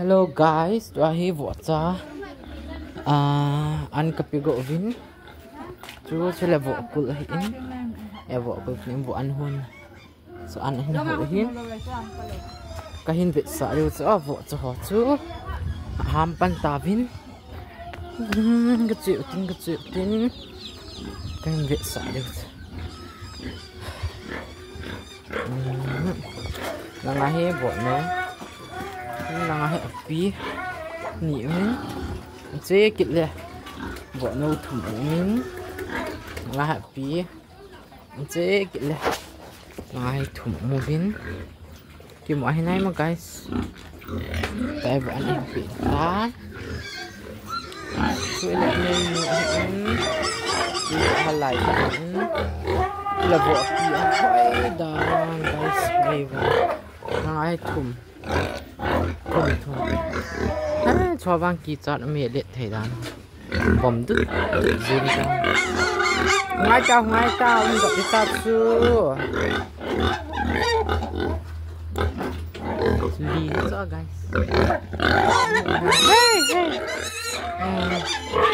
Hello guys, tôi hi vợ cha ăn cà phê gỗ vin chú là vợ cụ hin vợ cụ hin vợ ăn hôn so ăn hin hổ hin cái hin vịt sợ điều cho vợ cho họ chú ham pan ta vin cái chuyện tin cái hin vịt sợ điều là ngày hi vợ nữa là ngày pi nhỉ chế kịch lệ vợ nấu thủ mình là happy chế kịch lệ ngày thủ mua vin kêu mọi ngày mà guys tại vợ anh em bị đá chuỗi lại nên hay lại là vợ bị hỏi đá guys ngày vợ ngày thùng cho bang kỳ chọn mẹ điện thể đàn bấm đứt dừng ra ngay tao không gặp cái tao chưa lý do guys hey